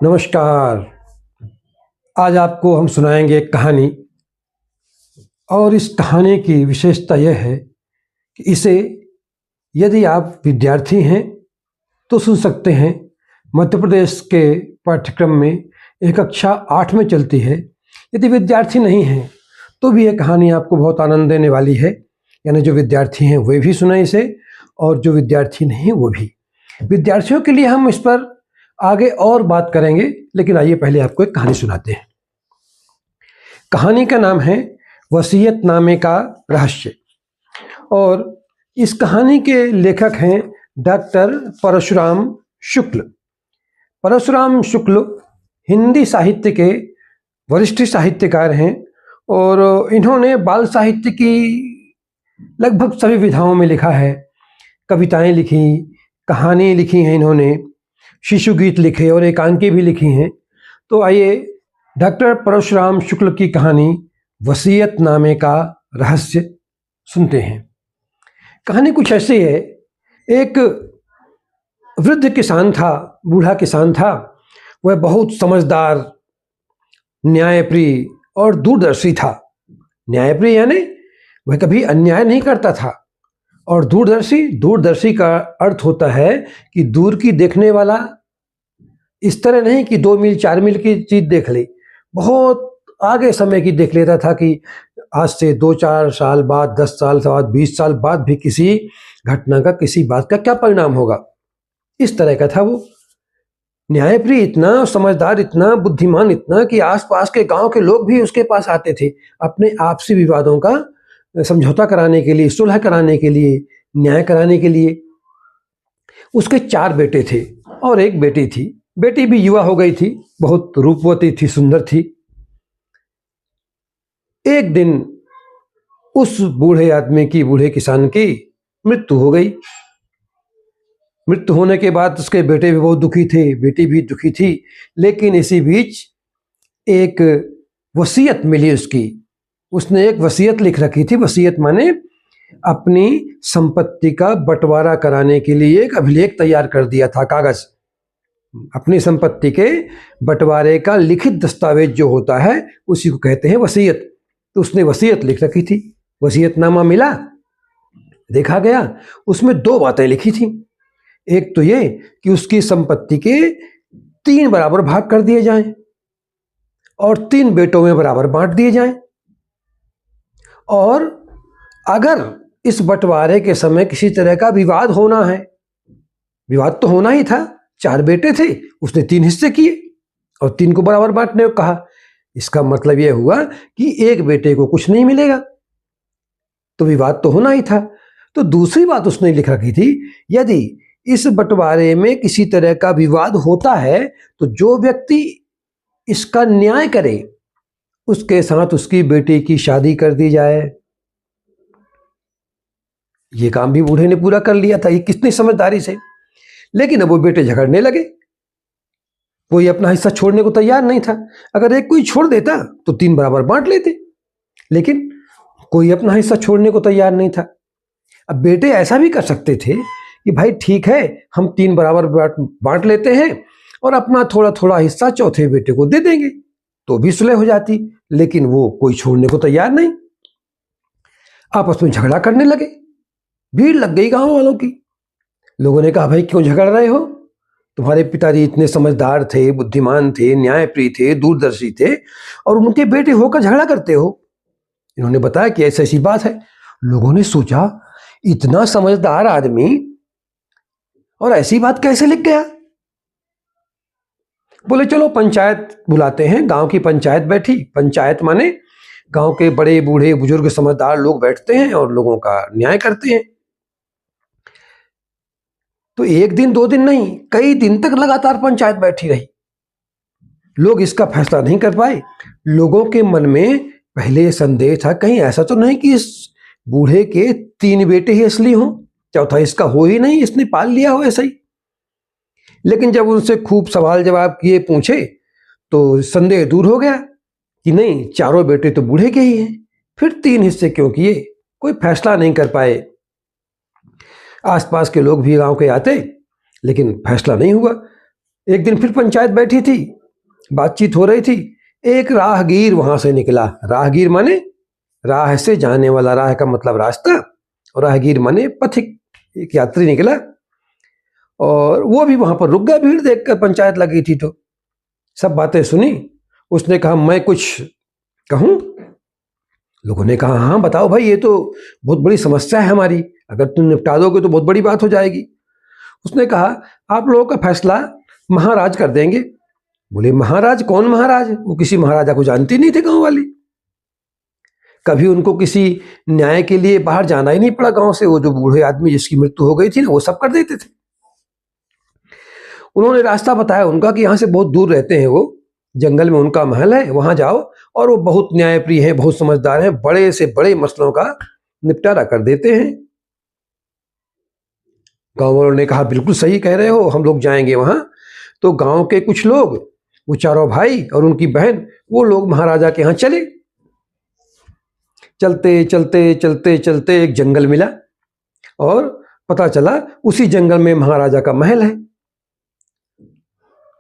नमस्कार। आज आपको हम सुनाएंगे एक कहानी और इस कहानी की विशेषता यह है कि इसे यदि आप विद्यार्थी हैं तो सुन सकते हैं। मध्य प्रदेश के पाठ्यक्रम में एक कक्षा 8 में चलती है। यदि विद्यार्थी नहीं हैं तो भी यह कहानी आपको बहुत आनंद देने वाली है। यानी जो विद्यार्थी हैं वे भी सुने इसे और जो विद्यार्थी नहीं वो भी। विद्यार्थियों के लिए हम इस पर आगे और बात करेंगे, लेकिन आइए पहले आपको एक कहानी सुनाते हैं। कहानी का नाम है वसीयतनामे का रहस्य और इस कहानी के लेखक हैं डॉक्टर परशुराम शुक्ल। परशुराम शुक्ल हिंदी साहित्य के वरिष्ठ साहित्यकार हैं और इन्होंने बाल साहित्य की लगभग सभी विधाओं में लिखा है। कविताएं लिखी, कहानी लिखी हैं इन्होंने, शिशु गीत लिखे और एकांकी भी लिखी हैं। तो आइए डॉक्टर परशुराम शुक्ल की कहानी वसीयतनामे का रहस्य सुनते हैं। कहानी कुछ ऐसी है। एक वृद्ध किसान था, बूढ़ा किसान था। वह बहुत समझदार, न्यायप्रिय और दूरदर्शी था। न्यायप्रिय यानी वह कभी अन्याय नहीं करता था और दूरदर्शी का अर्थ होता है कि दूर की देखने वाला, इस तरह नहीं कि 2 मील 4 मील की चीज देख ले, बहुत आगे समय की देख लेता था कि आज से 2-4 साल बाद, 10 साल बाद, 20 साल बाद भी किसी घटना का, किसी बात का क्या परिणाम होगा। इस तरह का था वो। न्यायप्रिय इतना, समझदार इतना, बुद्धिमान इतना कि आसपास के गांव के लोग भी उसके पास आते थे अपने आपसी विवादों का समझौता कराने के लिए, सुलह कराने के लिए, न्याय कराने के लिए। उसके 4 बेटे थे और एक बेटी थी। बेटी भी युवा हो गई थी, बहुत रूपवती थी, सुंदर थी। एक दिन उस बूढ़े किसान की मृत्यु हो गई। मृत्यु होने के बाद उसके बेटे भी बहुत दुखी थे, बेटी भी दुखी थी। लेकिन इसी बीच एक वसीयत मिली उसकी। उसने एक वसीयत लिख रखी थी। वसीयत माने अपनी संपत्ति का बंटवारा कराने के लिए एक अभिलेख तैयार कर दिया था, कागज। अपनी संपत्ति के बंटवारे का लिखित दस्तावेज जो होता है उसी को कहते हैं वसीयत। तो उसने वसीयत लिख रखी थी। वसीयतनामा मिला, देखा गया, उसमें 2 बातें लिखी थी। एक तो ये कि उसकी संपत्ति के 3 बराबर भाग कर दिए जाएं और 3 बेटों में बराबर बांट दिए जाएं। और अगर इस बंटवारे के समय किसी तरह का विवाद होना है, विवाद तो होना ही था, 4 बेटे थे, उसने 3 हिस्से किए और 3 को बराबर बांटने को कहा। इसका मतलब यह हुआ कि एक बेटे को कुछ नहीं मिलेगा, तो विवाद तो होना ही था। तो दूसरी बात उसने लिख रखी थी, यदि इस बंटवारे में किसी तरह का विवाद होता है तो जो व्यक्ति इसका न्याय करे उसके साथ उसकी बेटी की शादी कर दी जाए। ये काम भी बूढ़े ने पूरा कर लिया था, ये कितनी समझदारी से। लेकिन अब वो बेटे झगड़ने लगे। कोई अपना हिस्सा छोड़ने को तैयार नहीं था। अगर एक कोई छोड़ देता तो 3 बराबर बांट लेते, लेकिन कोई अपना हिस्सा छोड़ने को तैयार नहीं था। अब बेटे ऐसा भी कर सकते थे कि भाई ठीक है, हम 3 बराबर बांट लेते हैं और अपना थोड़ा थोड़ा हिस्सा चौथे बेटे को दे देंगे, तो भी सुलह हो जाती। लेकिन वो कोई छोड़ने को तैयार नहीं। आपस में झगड़ा करने लगे, भीड़ लग गई गांव वालों की। लोगों ने कहा, भाई क्यों झगड़ रहे हो? तुम्हारे पिताजी इतने समझदार थे, बुद्धिमान थे, न्यायप्रिय थे, दूरदर्शी थे और उनके बेटे होकर झगड़ा करते हो। इन्होंने बताया कि ऐसी ऐसी बात है। लोगों ने सोचा, इतना समझदार आदमी और ऐसी बात कैसे लिख गया? बोले चलो पंचायत बुलाते हैं। गांव की पंचायत बैठी। पंचायत माने गांव के बड़े बूढ़े बुजुर्ग समझदार लोग बैठते हैं और लोगों का न्याय करते हैं। तो 1 दिन 2 दिन नहीं, कई दिन तक लगातार पंचायत बैठी रही। लोग इसका फैसला नहीं कर पाए। लोगों के मन में पहले संदेह था, कहीं ऐसा तो नहीं कि इस बूढ़े के 3 बेटे ही असली हों, चौथा इसका हो ही नहीं, इसने पाल लिया हो ऐसा ही। लेकिन जब उनसे खूब सवाल जवाब किए, पूछे, तो संदेह दूर हो गया कि नहीं, 4 बेटे तो बूढ़े के ही हैं। फिर 3 हिस्से क्यों किए? कोई फैसला नहीं कर पाए। आसपास के लोग भी गांव के आते, लेकिन फैसला नहीं हुआ। एक दिन फिर पंचायत बैठी थी, बातचीत हो रही थी। एक राहगीर वहां से निकला। राहगीर माने राह से जाने वाला, राह का मतलब रास्ता, और राहगीर माने पथिक, एक यात्री निकला। और वो भी वहां पर रुक गया, भीड़ देखकर, पंचायत लगी थी तो सब बातें सुनी। उसने कहा मैं कुछ कहूं? लोगों ने कहा हाँ बताओ भाई, ये तो बहुत बड़ी समस्या है हमारी, अगर तुम निपटा दोगे तो बहुत बड़ी बात हो जाएगी। उसने कहा आप लोगों का फैसला महाराज कर देंगे। बोले महाराज? कौन महाराज? वो किसी महाराजा को जानती नहीं थे गांव वाली, कभी उनको किसी न्याय के लिए बाहर जाना ही नहीं पड़ा गांव से। वो जो बूढ़े आदमी जिसकी मृत्यु हो गई थी ना, वो सब कर देते थे। उन्होंने रास्ता बताया उनका कि यहाँ से बहुत दूर रहते हैं वो, जंगल में उनका महल है, वहां जाओ, और वो बहुत न्यायप्रिय हैं, बहुत समझदार हैं, बड़े से बड़े मसलों का निपटारा कर देते हैं। गांव वालों ने कहा बिल्कुल सही कह रहे हो, हम लोग जाएंगे वहां। तो गांव के कुछ लोग, वो चारों भाई और उनकी बहन, वो लोग महाराजा के यहाँ चले। चलते चलते चलते चलते एक जंगल मिला और पता चला उसी जंगल में महाराजा का महल है।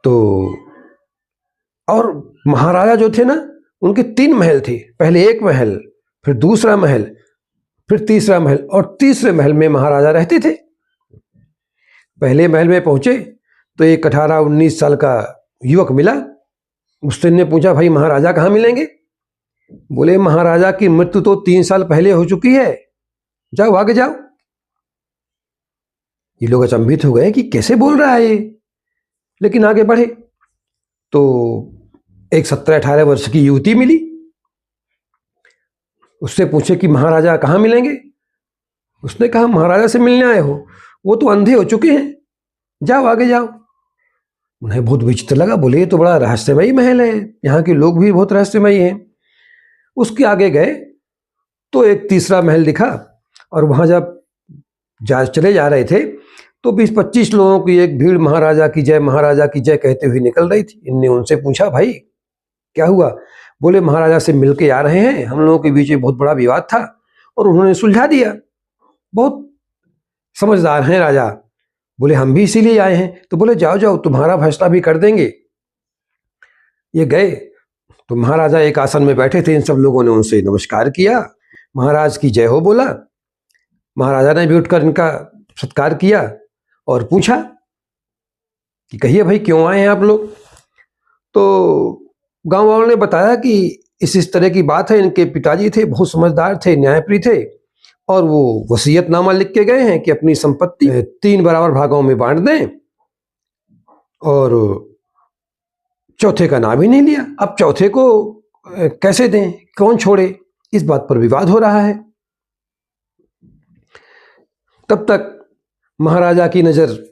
तो और महाराजा जो थे ना, उनके 3 महल थे। पहले एक महल, फिर दूसरा महल, फिर तीसरा महल, और तीसरे महल में महाराजा रहते थे। पहले महल में पहुंचे तो एक 18-19 साल का युवक मिला। उसने ने पूछा भाई महाराजा कहाँ मिलेंगे? बोले महाराजा की मृत्यु तो 3 साल पहले हो चुकी है, जाओ आगे जाओ। ये लोग अचंभित हो गए कि कैसे बोल रहा है ये, लेकिन आगे बढ़े तो एक 17-18 वर्ष की युवती मिली। उससे पूछे कि महाराजा कहाँ मिलेंगे? उसने कहा महाराजा से मिलने आए हो, वो तो अंधे हो चुके हैं, जाओ आगे जाओ। उन्हें बहुत विचित्र लगा। बोले ये तो बड़ा रहस्यमयी महल है, यहाँ के लोग भी बहुत रहस्यमयी हैं। उसके आगे गए तो एक तीसरा महल दिखा, और वहां जब चले जा रहे थे तो 20-25 लोगों की एक भीड़ महाराजा की जय, महाराजा की जय कहते हुए निकल रही थी। इनने उनसे पूछा भाई क्या हुआ? बोले महाराजा से मिल के आ रहे हैं, हम लोगों के बीच में बहुत बड़ा विवाद था और उन्होंने सुलझा दिया, बहुत समझदार हैं राजा। बोले हम भी इसीलिए आए हैं। तो बोले जाओ जाओ, तुम्हारा फैसला भी कर देंगे। ये गए तो महाराजा एक आसन में बैठे थे। इन सब लोगों ने उनसे नमस्कार किया, महाराज की जय हो बोला। महाराजा ने भी उठकर इनका सत्कार किया और पूछा कि कहिए भाई क्यों आए हैं आप लोग? तो गांव वालों ने बताया कि इस तरह की बात है, इनके पिताजी थे, बहुत समझदार थे, न्यायप्रिय थे, और वो वसीयतनामा लिख के गए हैं कि अपनी संपत्ति 3 बराबर भागों में बांट दें, और चौथे का नाम ही नहीं लिया। अब चौथे को कैसे दें, कौन छोड़े, इस बात पर विवाद हो रहा है। तब तक महाराजा की नज़र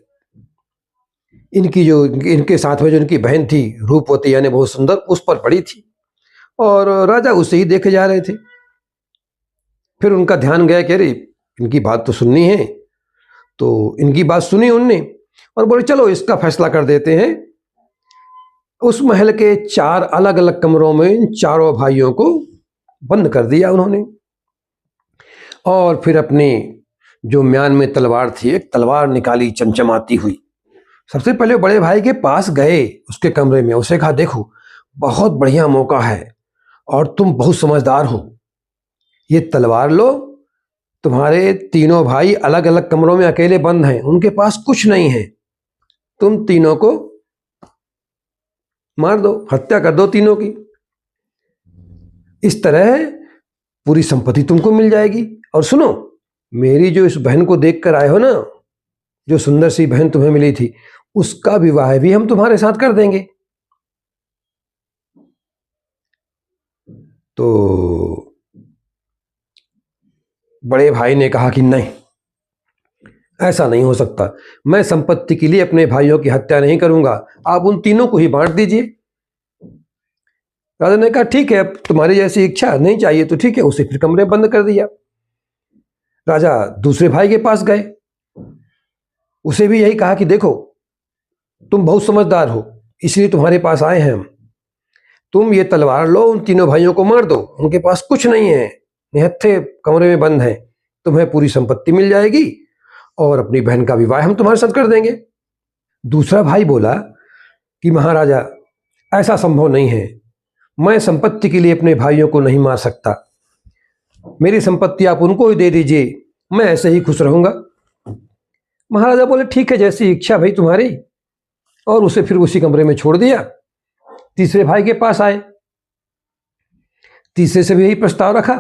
इनके साथ में जो इनकी बहन थी रूपवती, यानी बहुत सुंदर, उस पर पड़ी थी, और राजा उसे ही देखे जा रहे थे। फिर उनका ध्यान गया कि अरे इनकी बात तो सुननी है। तो इनकी बात सुनी उनने और बोले चलो इसका फैसला कर देते हैं। उस महल के 4 अलग अलग कमरों में इन चारों भाइयों को बंद कर दिया उन्होंने, और फिर अपनी जो म्यान में तलवार थी, एक तलवार निकाली चमचमाती हुई। सबसे पहले बड़े भाई के पास गए उसके कमरे में, उसे कहा देखो बहुत बढ़िया मौका है और तुम बहुत समझदार हो, ये तलवार लो, तुम्हारे तीनों भाई अलग अलग कमरों में अकेले बंद हैं, उनके पास कुछ नहीं है, तुम तीनों को मार दो, हत्या कर दो तीनों की। इस तरह पूरी संपत्ति तुमको मिल जाएगी। और सुनो, मेरी जो इस बहन को देख कर आए हो ना, जो सुंदर सी बहन तुम्हें मिली थी, उसका विवाह भी हम तुम्हारे साथ कर देंगे। तो बड़े भाई ने कहा कि नहीं, ऐसा नहीं हो सकता, मैं संपत्ति के लिए अपने भाइयों की हत्या नहीं करूंगा, आप उन तीनों को ही बांट दीजिए। राजा ने कहा ठीक है, अब तुम्हारी जैसी इच्छा, नहीं चाहिए तो ठीक है। उसे फिर कमरे बंद कर दिया। राजा दूसरे भाई के पास गए, उसे भी यही कहा कि देखो तुम बहुत समझदार हो, इसलिए तुम्हारे पास आए हैं हम, तुम ये तलवार लो, उन तीनों भाइयों को मार दो, उनके पास कुछ नहीं है, निहत्थे कमरे में बंद है, तुम्हें पूरी संपत्ति मिल जाएगी और अपनी बहन का विवाह हम तुम्हारे साथ कर देंगे। दूसरा भाई बोला कि महाराजा ऐसा संभव नहीं है, मैं संपत्ति के लिए अपने भाइयों को नहीं मार सकता, मेरी संपत्ति आप उनको ही दे दीजिए, मैं ऐसे ही खुश रहूंगा। महाराजा बोले ठीक है, जैसी इच्छा भाई तुम्हारी, और उसे फिर उसी कमरे में छोड़ दिया। तीसरे भाई के पास आए, तीसरे से भी यही प्रस्ताव रखा,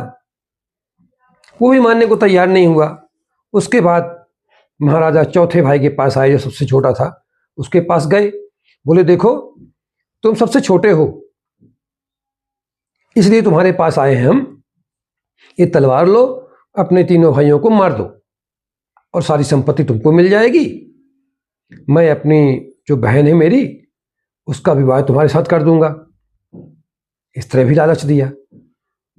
वो भी मानने को तैयार नहीं हुआ। उसके बाद महाराजा चौथे भाई के पास आए, जो सबसे छोटा था, उसके पास गए। बोले देखो तुम सबसे छोटे हो, इसलिए तुम्हारे पास आए हैं हम, ये तलवार लो, अपने तीनों भाइयों को मार दो और सारी संपत्ति तुमको मिल जाएगी। मैं अपनी जो बहन है मेरी, उसका विवाह तुम्हारे साथ कर दूंगा। इस तरह भी लालच दिया।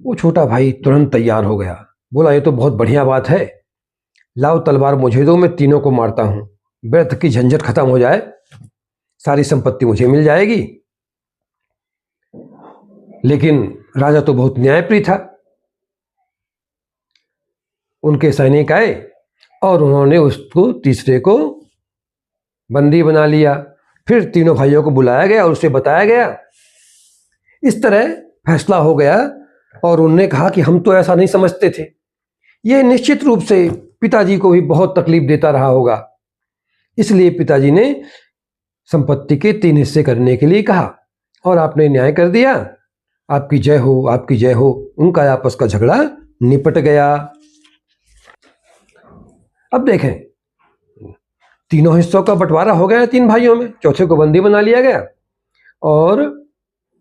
वो छोटा भाई तुरंत तैयार हो गया, बोला ये तो बहुत बढ़िया बात है, लाओ तलवार मुझे दो, मैं तीनों को मारता हूं, व्यर्थ की झंझट खत्म हो जाए, सारी संपत्ति मुझे मिल जाएगी। लेकिन राजा तो बहुत न्यायप्रिय था। उनके सैनिक आए और उन्होंने उसको, तीसरे को बंदी बना लिया। फिर तीनों भाइयों को बुलाया गया और उसे बताया गया। इस तरह फैसला हो गया और उन्होंने कहा कि हम तो ऐसा नहीं समझते थे। यह निश्चित रूप से पिताजी को भी बहुत तकलीफ देता रहा होगा, इसलिए पिताजी ने संपत्ति के 3 हिस्से करने के लिए कहा और आपने न्याय कर दिया। आपकी जय हो, आपकी जय हो। उनका आपस का झगड़ा निपट गया। अब देखें, तीनों हिस्सों का बंटवारा हो गया 3 भाइयों में, चौथे को बंदी बना लिया गया। और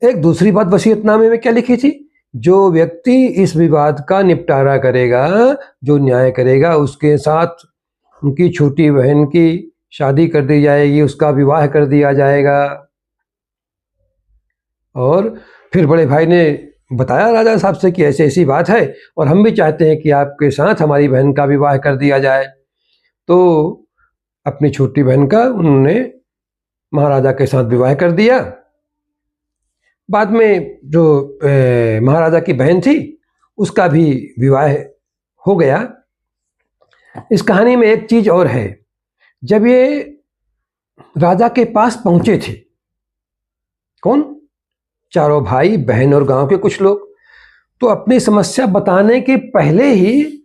एक दूसरी बात वसीयतनामे में क्या लिखी थी, जो व्यक्ति इस विवाद का निपटारा करेगा, जो न्याय करेगा, उसके साथ उनकी छोटी बहन की शादी कर दी जाएगी, उसका विवाह कर दिया जाएगा। और फिर बड़े भाई ने बताया राजा साहब से कि ऐसी ऐसी बात है और हम भी चाहते हैं कि आपके साथ हमारी बहन का विवाह कर दिया जाए। तो अपनी छोटी बहन का उन्होंने महाराजा के साथ विवाह कर दिया। बाद में जो महाराजा की बहन थी, उसका भी विवाह हो गया। इस कहानी में एक चीज और है, जब ये राजा के पास पहुंचे थे, कौन, चारों भाई बहन और गांव के कुछ लोग, तो अपनी समस्या बताने के पहले ही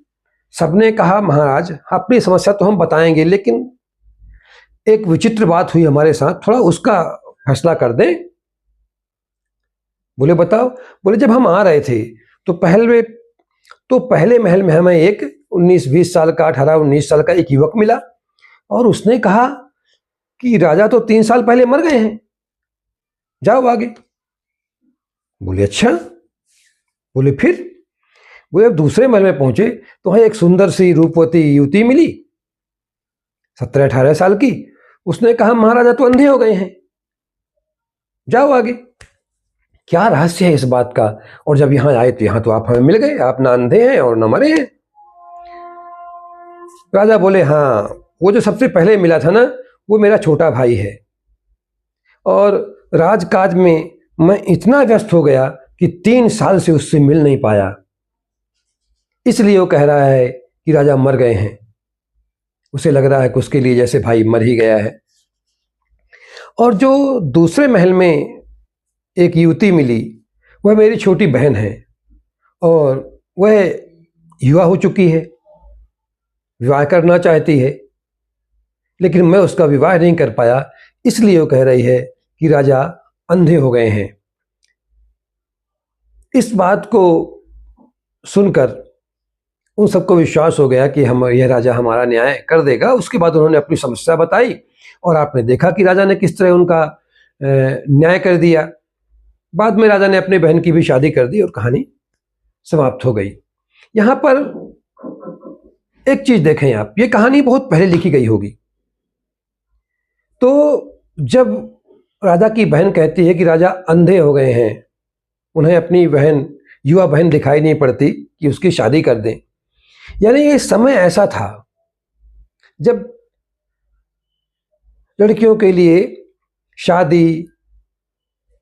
सबने कहा महाराज अपनी समस्या तो हम बताएंगे, लेकिन एक विचित्र बात हुई हमारे साथ, थोड़ा उसका फैसला कर दें। बोले बताओ। बोले जब हम आ रहे थे तो पहले महल में हमें एक 19-20 साल का, 18-19 साल का एक युवक मिला और उसने कहा कि राजा तो 3 साल पहले मर गए हैं, जाओ आगे। बोले अच्छा। बोले फिर? बोले अब दूसरे महल में पहुंचे तो वहां एक सुंदर सी रूपवती युवती मिली, 17-18 साल की। उसने कहा महाराजा तो अंधे हो गए हैं, जाओ आगे। क्या रहस्य है इस बात का? और जब यहां आए तो यहां तो आप हमें मिल गए, आप ना अंधे हैं और ना मरे हैं। राजा बोले हाँ, वो जो सबसे पहले मिला था ना, वो मेरा छोटा भाई है और राजकाज में मैं इतना व्यस्त हो गया कि 3 साल से उससे मिल नहीं पाया, इसलिए वो कह रहा है कि राजा मर गए हैं। उसे लग रहा है कि उसके लिए जैसे भाई मर ही गया है। और जो दूसरे महल में एक युवती मिली, वह मेरी छोटी बहन है और वह युवा हो चुकी है, विवाह करना चाहती है, लेकिन मैं उसका विवाह नहीं कर पाया, इसलिए वो कह रही है कि राजा अंधे हो गए हैं। इस बात को सुनकर उन सबको विश्वास हो गया कि यह राजा हमारा न्याय कर देगा। उसके बाद उन्होंने अपनी समस्या बताई और आपने देखा कि राजा ने किस तरह उनका न्याय कर दिया। बाद में राजा ने अपनी बहन की भी शादी कर दी और कहानी समाप्त हो गई। यहाँ पर एक चीज देखें आप, ये कहानी बहुत पहले लिखी गई होगी। तो जब राजा की बहन कहती है कि राजा अंधे हो गए हैं, उन्हें अपनी बहन, युवा बहन दिखाई नहीं पड़ती कि उसकी शादी कर दें, यानी ये समय ऐसा था जब लड़कियों के लिए शादी,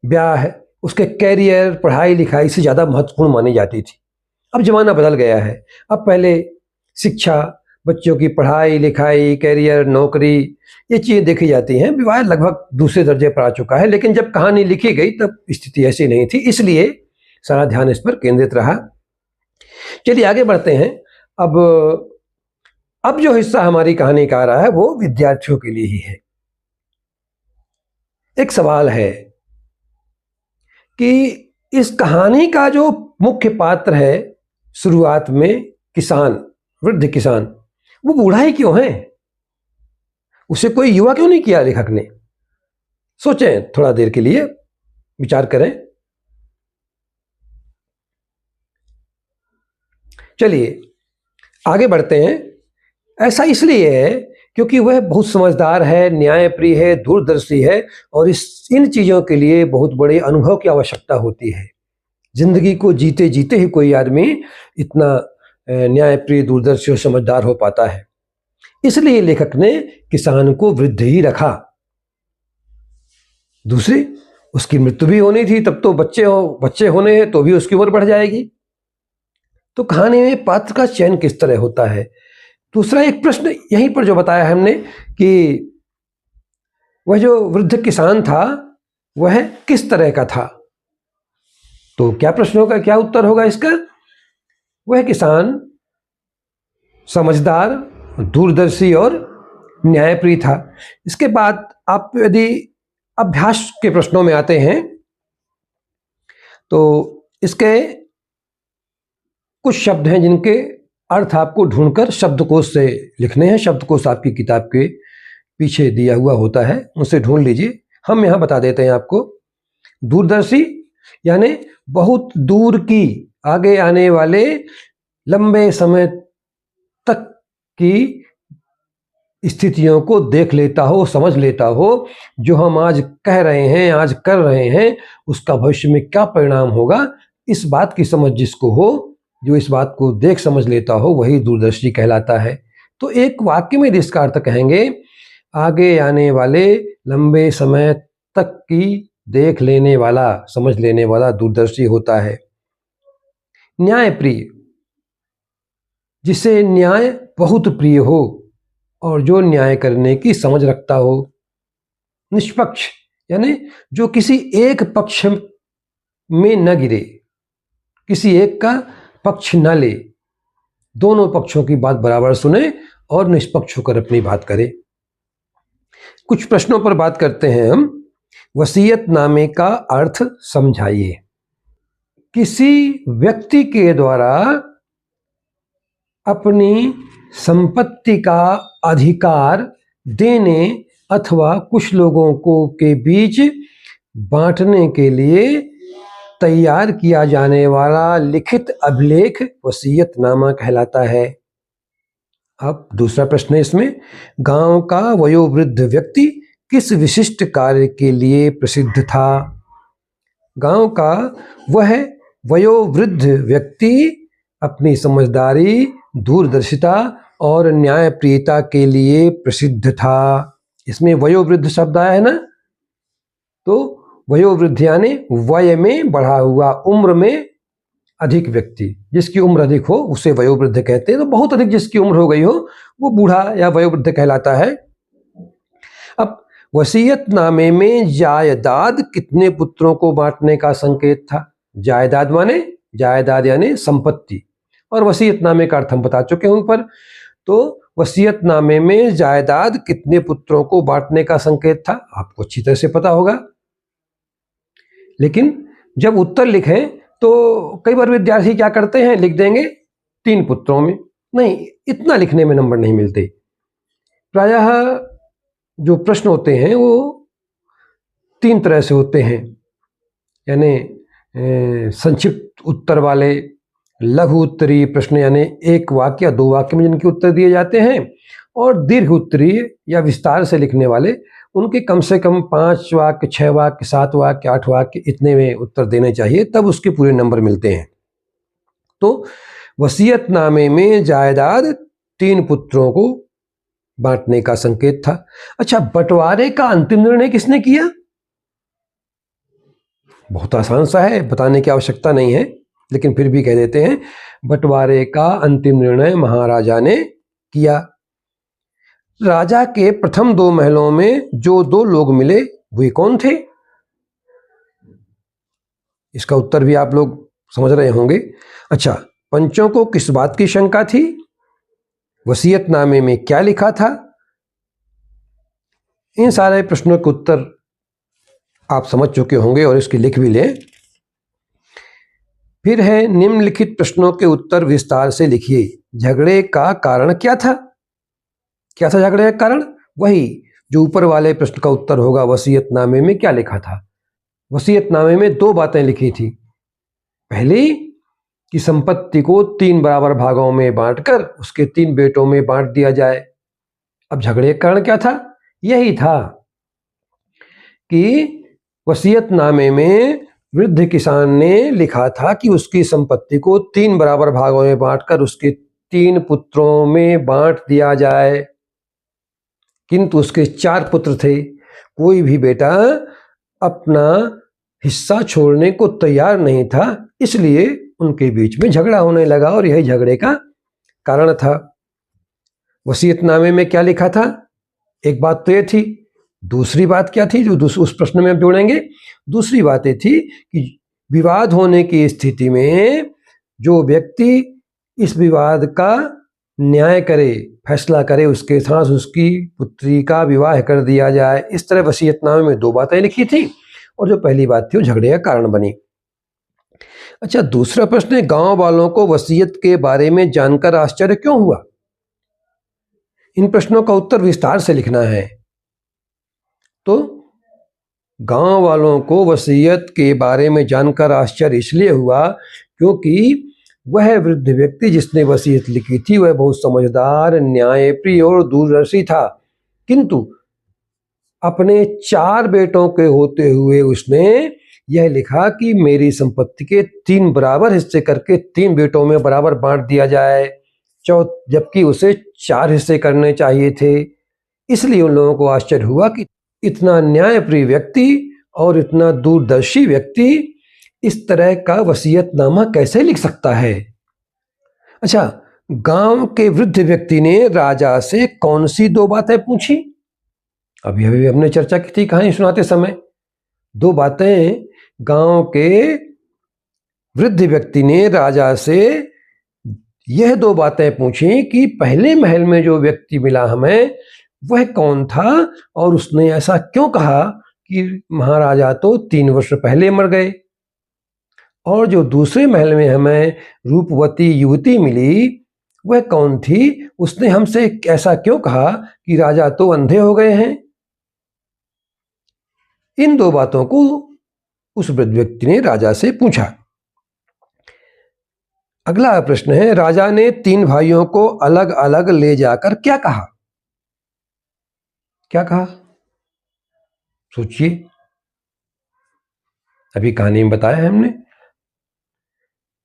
ब्याह, उसके कैरियर, पढ़ाई लिखाई से ज़्यादा महत्वपूर्ण मानी जाती थी। अब जमाना बदल गया है। अब पहले शिक्षा, बच्चों की पढ़ाई लिखाई, कैरियर, नौकरी, ये चीज़ें देखी जाती हैं। विवाह लगभग दूसरे दर्जे पर आ चुका है, लेकिन जब कहानी लिखी गई तब स्थिति ऐसी नहीं थी, इसलिए सारा ध्यान इस पर केंद्रित रहा। चलिए आगे बढ़ते हैं। अब जो हिस्सा हमारी कहानी का आ रहा है वो विद्यार्थियों के लिए ही है। एक सवाल है कि इस कहानी का जो मुख्य पात्र है शुरुआत में, किसान, वृद्ध किसान, वो बूढ़ा ही क्यों है? उसे कोई युवा क्यों नहीं किया लेखक ने? सोचें, थोड़ा देर के लिए विचार करें। चलिए आगे बढ़ते हैं। ऐसा इसलिए है क्योंकि वह बहुत समझदार है, न्यायप्रिय है, दूरदर्शी है, और इन चीज़ों के लिए बहुत बड़े अनुभव की आवश्यकता होती है। जिंदगी को जीते जीते ही कोई आदमी इतना न्यायप्रिय, दूरदर्शी और समझदार हो पाता है। इसलिए लेखक ने किसान को वृद्ध ही रखा। दूसरी, उसकी मृत्यु भी होनी थी, तब तो बच्चे होने हैं तो भी उसकी उम्र बढ़ जाएगी। तो कहानी में पात्र का चयन किस तरह होता है? दूसरा एक प्रश्न यहीं पर जो बताया हमने कि वह जो वृद्ध किसान था वह किस तरह का था, तो क्या प्रश्न होगा, क्या उत्तर होगा इसका? वह किसान समझदार, दूरदर्शी और न्यायप्रिय था। इसके बाद आप यदि अभ्यास के प्रश्नों में आते हैं तो इसके कुछ शब्द हैं जिनके अर्थ आपको ढूंढकर शब्दकोश से लिखने हैं। शब्दकोश आपकी किताब के पीछे दिया हुआ होता है, उसे ढूंढ लीजिए। हम यहाँ बता देते हैं आपको। दूरदर्शी यानी बहुत दूर की, आगे आने वाले, लंबे समय तक की स्थितियों को देख लेता हो, समझ लेता हो। जो हम आज कह रहे हैं, आज कर रहे हैं, उसका भविष्य में क्या परिणाम होगा, इस बात की समझ जिसको हो, जो इस बात को देख समझ लेता हो, वही दूरदर्शी कहलाता है। तो एक वाक्य में इसका अर्थ कहेंगे, आगे आने वाले, लंबे समय तक की देख लेने वाला, समझ लेने वाला दूरदर्शी होता है। न्यायप्रिय, जिसे न्याय बहुत प्रिय हो और जो न्याय करने की समझ रखता हो। निष्पक्ष यानी जो किसी एक पक्ष में न गिरे, किसी एक का पक्ष न ले, दोनों पक्षों की बात बराबर सुने और निष्पक्ष होकर अपनी बात करे। कुछ प्रश्नों पर बात करते हैं हम। वसीयतनामे का अर्थ समझाइए। किसी व्यक्ति के द्वारा अपनी संपत्ति का अधिकार देने अथवा कुछ लोगों को के बीच बांटने के लिए तैयार किया जाने वाला लिखित अभिलेख वसीयतनामा कहलाता है। अब दूसरा प्रश्न है इसमें, गांव का वयोवृद्ध व्यक्ति किस विशिष्ट कार्य के लिए प्रसिद्ध था? गांव का वह वयोवृद्ध व्यक्ति अपनी समझदारी, दूरदर्शिता और न्यायप्रियता के लिए प्रसिद्ध था। इसमें वयोवृद्ध शब्द आया है ना, तो वयोवृद्ध यानी वय में बढ़ा हुआ, उम्र में अधिक व्यक्ति, जिसकी उम्र अधिक हो उसे वयोवृद्ध कहते हैं। तो बहुत अधिक जिसकी उम्र हो गई हो वो बूढ़ा या वयोवृद्ध कहलाता है। अब वसीयतनामे में जायदाद कितने पुत्रों को बांटने का संकेत था? जायदाद माने, जायदाद यानी संपत्ति, और वसीयतनामे का अर्थ हम बता चुके हैं ऊपर। तो वसीयतनामे में जायदाद कितने पुत्रों को बांटने का संकेत था, आपको अच्छी तरह से पता होगा। लेकिन जब उत्तर लिखें तो कई बार विद्यार्थी क्या करते हैं, लिख देंगे 3 पुत्रों में। नहीं, इतना लिखने में नंबर नहीं मिलते। प्रायः जो प्रश्न होते हैं वो 3 तरह से होते हैं, यानी संक्षिप्त उत्तर वाले, लघु उत्तरीय प्रश्न यानी 1 वाक्य या 2 वाक्य में जिनके उत्तर दिए जाते हैं, और दीर्घ उत्तरीय या विस्तार से लिखने वाले, उनके कम से कम 5 वाक्य, 6 वाक्य, 7 वाक्य, 8 वाक्य, इतने में उत्तर देने चाहिए, तब उसके पूरे नंबर मिलते हैं। तो वसीयतनामे में जायदाद 3 पुत्रों को बांटने का संकेत था। अच्छा, बंटवारे का अंतिम निर्णय किसने किया? बहुत आसान सा है, बताने की आवश्यकता नहीं है, लेकिन फिर भी कह देते हैं, बंटवारे का अंतिम निर्णय महाराजा ने किया। राजा के प्रथम 2 महलों में जो 2 लोग मिले वे कौन थे? इसका उत्तर भी आप लोग समझ रहे होंगे। अच्छा, पंचों को किस बात की शंका थी? वसीयतनामे में क्या लिखा था? इन सारे प्रश्नों के उत्तर आप समझ चुके होंगे और इसकी लिख भी लें। फिर है निम्नलिखित प्रश्नों के उत्तर विस्तार से लिखिए। झगड़े का कारण क्या था? क्या था झगड़े का कारण? वही जो ऊपर वाले प्रश्न का उत्तर होगा, वसीयतनामे में क्या लिखा था। वसीयतनामे में 2 बातें लिखी थी। पहली कि संपत्ति को 3 बराबर भागों में बांटकर उसके 3 बेटों में बांट दिया जाए। अब झगड़े का कारण क्या था? यही था कि वसीयतनामे में वृद्ध किसान ने लिखा था कि उसकी संपत्ति को 3 बराबर भागों में बांटकर उसके 3 पुत्रों में बांट दिया जाए, किंतु उसके 4 पुत्र थे। कोई भी बेटा अपना हिस्सा छोड़ने को तैयार नहीं था, इसलिए उनके बीच में झगड़ा होने लगा और यही झगड़े का कारण था। वसीयतनामे में क्या लिखा था? एक बात तो ये थी। दूसरी बात क्या थी जो उस प्रश्न में हम जोड़ेंगे? दूसरी बात ये थी कि विवाद होने की स्थिति में जो व्यक्ति इस विवाद का न्याय करे, फैसला करे, उसके साथ उसकी पुत्री का विवाह कर दिया जाए। इस तरह वसीयतनामे में 2 बातें लिखी थी और जो पहली बात थी वो झगड़े का कारण बनी। अच्छा, दूसरा प्रश्न है, गांव वालों को वसीयत के बारे में जानकर आश्चर्य क्यों हुआ? इन प्रश्नों का उत्तर विस्तार से लिखना है। तो गांव वालों को वसीयत के बारे में जानकर आश्चर्य इसलिए हुआ क्योंकि वह वृद्ध व्यक्ति जिसने वसीयत लिखी थी वह बहुत समझदार, न्यायप्रिय और दूरदर्शी था, किंतु अपने 4 बेटों के होते हुए उसने यह लिखा कि मेरी संपत्ति के 3 बराबर हिस्से करके 3 बेटों में बराबर बांट दिया जाए, जबकि उसे 4 हिस्से करने चाहिए थे। इसलिए उन लोगों को आश्चर्य हुआ कि इतना न्यायप्रिय व्यक्ति और इतना दूरदर्शी व्यक्ति इस तरह का वसीयतनामा कैसे लिख सकता है। अच्छा, गांव के वृद्ध व्यक्ति ने राजा से कौन सी 2 बातें पूछी? अभी हमने चर्चा की थी कहानी सुनाते समय। 2 बातें गांव के वृद्ध व्यक्ति ने राजा से यह 2 बातें पूछी कि पहले महल में जो व्यक्ति मिला हमें वह कौन था और उसने ऐसा क्यों कहा कि महाराजा तो 3 वर्ष पहले मर गए, और जो दूसरे महल में हमें रूपवती युवती मिली वह कौन थी, उसने हमसे ऐसा क्यों कहा कि राजा तो अंधे हो गए हैं। इन 2 बातों को उस वृद्ध व्यक्ति ने राजा से पूछा। अगला प्रश्न है, राजा ने 3 भाइयों को अलग अलग ले जाकर क्या कहा? क्या कहा? सोचिए, अभी कहानी में बताया है हमने।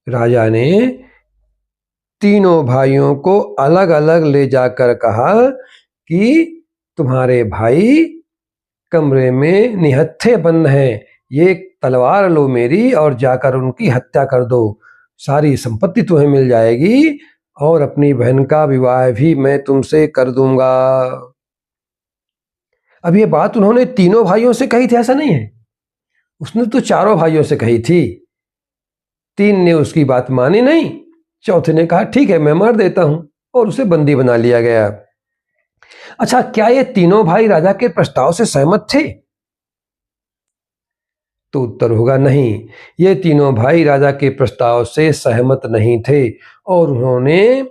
राजा ने तीनों भाइयों को अलग अलग ले जाकर कहा कि तुम्हारे भाई कमरे में निहत्थे बंद हैं, ये तलवार लो मेरी और जाकर उनकी हत्या कर दो, सारी संपत्ति तुम्हें मिल जाएगी और अपनी बहन का विवाह भी मैं तुमसे कर दूंगा। अब ये बात उन्होंने तीनों भाइयों से कही थी ऐसा नहीं है, उसने तो 4 भाइयों से कही थी। 3 ने उसकी बात मानी नहीं, चौथे ने कहा ठीक है मैं मार देता हूं और उसे बंदी बना लिया गया। अच्छा, क्या ये तीनों भाई राजा के प्रस्ताव से सहमत थे? तो उत्तर होगा नहीं, ये तीनों भाई राजा के प्रस्ताव से सहमत नहीं थे और उन्होंने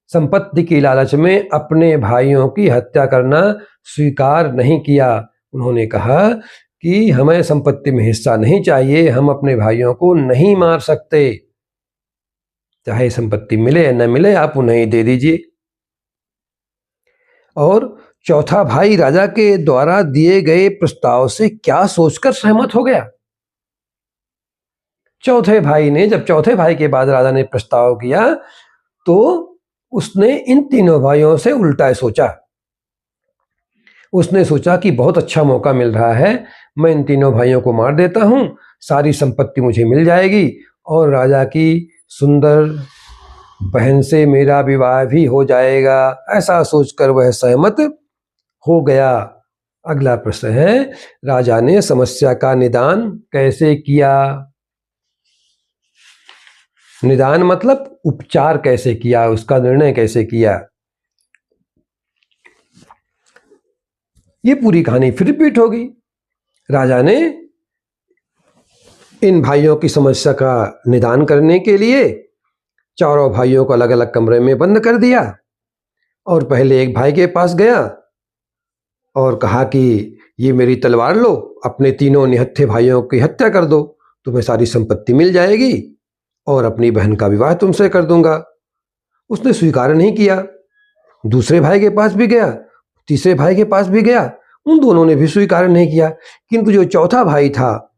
संपत्ति की लालच में अपने भाइयों की हत्या करना स्वीकार नहीं किया। उन्होंने कहा कि हमें संपत्ति में हिस्सा नहीं चाहिए, हम अपने भाइयों को नहीं मार सकते, चाहे संपत्ति मिले या न मिले आप उन्हें ही दे दीजिए। और चौथा भाई राजा के द्वारा दिए गए प्रस्ताव से क्या सोचकर सहमत हो गया? चौथे भाई ने, जब चौथे भाई के बाद राजा ने प्रस्ताव किया तो उसने इन तीनों भाइयों से उल्टा सोचा। उसने सोचा कि बहुत अच्छा मौका मिल रहा है, मैं इन तीनों भाइयों को मार देता हूं, सारी संपत्ति मुझे मिल जाएगी और राजा की सुंदर बहन से मेरा विवाह भी हो जाएगा। ऐसा सोचकर वह सहमत हो गया। अगला प्रश्न है, राजा ने समस्या का निदान कैसे किया? निदान मतलब उपचार कैसे किया, उसका निर्णय कैसे किया। ये पूरी कहानी फिर रिपीट होगी। राजा ने इन भाइयों की समस्या का निदान करने के लिए चारों भाइयों को अलग अलग कमरे में बंद कर दिया और पहले एक भाई के पास गया और कहा कि ये मेरी तलवार लो, अपने तीनों निहत्थे भाइयों की हत्या कर दो, तुम्हें सारी संपत्ति मिल जाएगी और अपनी बहन का विवाह तुमसे कर दूंगा। उसने स्वीकार नहीं किया। दूसरे भाई के पास भी गया, तीसरे भाई के पास भी गया, उन दोनों ने भी स्वीकार नहीं किया, किंतु जो चौथा भाई था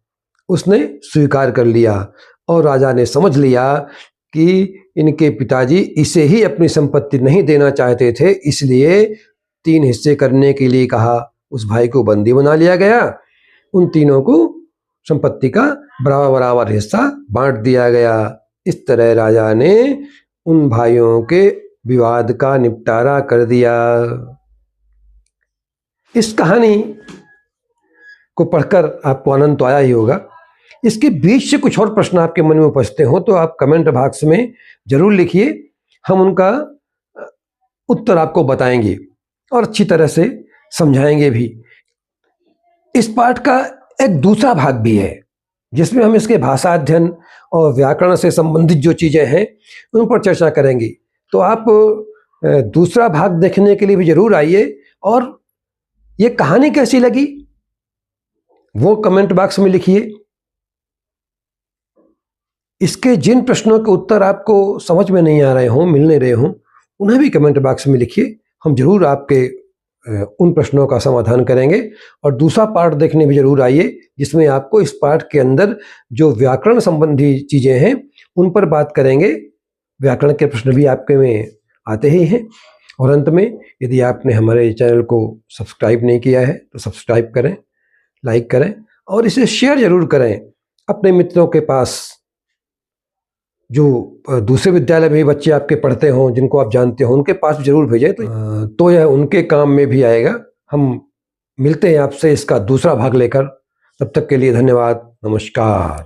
उसने स्वीकार कर लिया और राजा ने समझ लिया कि इनके पिताजी इसे ही अपनी संपत्ति नहीं देना चाहते थे, इसलिए 3 हिस्से करने के लिए कहा। उस भाई को बंदी बना लिया गया, उन तीनों को संपत्ति का बराबर बराबर हिस्सा बांट दिया गया। इस तरह राजा ने उन भाइयों के विवाद का निपटारा कर दिया। इस कहानी को पढ़कर आपको आनंद तो आया ही होगा। इसके बीच से कुछ और प्रश्न आपके मन में उपजते हो तो आप कमेंट बॉक्स में जरूर लिखिए, हम उनका उत्तर आपको बताएंगे और अच्छी तरह से समझाएंगे भी। इस पाठ का एक दूसरा भाग भी है जिसमें हम इसके भाषा अध्ययन और व्याकरण से संबंधित जो चीज़ें हैं उन पर चर्चा करेंगे। तो आप दूसरा भाग देखने के लिए भी जरूर आइए और ये कहानी कैसी लगी वो कमेंट बॉक्स में लिखिए। इसके जिन प्रश्नों के उत्तर आपको समझ में नहीं आ रहे हों, मिल नहीं रहे हों, उन्हें भी कमेंट बॉक्स में लिखिए, हम जरूर आपके उन प्रश्नों का समाधान करेंगे। और दूसरा पार्ट देखने भी जरूर आइए जिसमें आपको इस पाठ के अंदर जो व्याकरण संबंधी चीज़ें हैं उन पर बात करेंगे। व्याकरण के प्रश्न भी आपके में आते ही हैं। और अंत में यदि आपने हमारे चैनल को सब्सक्राइब नहीं किया है तो सब्सक्राइब करें, लाइक करें और इसे शेयर जरूर करें अपने मित्रों के पास। जो दूसरे विद्यालय में भी बच्चे आपके पढ़ते हों, जिनको आप जानते हो, उनके पास जरूर भेजें तो यह उनके काम में भी आएगा। हम मिलते हैं आपसे इसका दूसरा भाग लेकर, तब तक के लिए धन्यवाद, नमस्कार।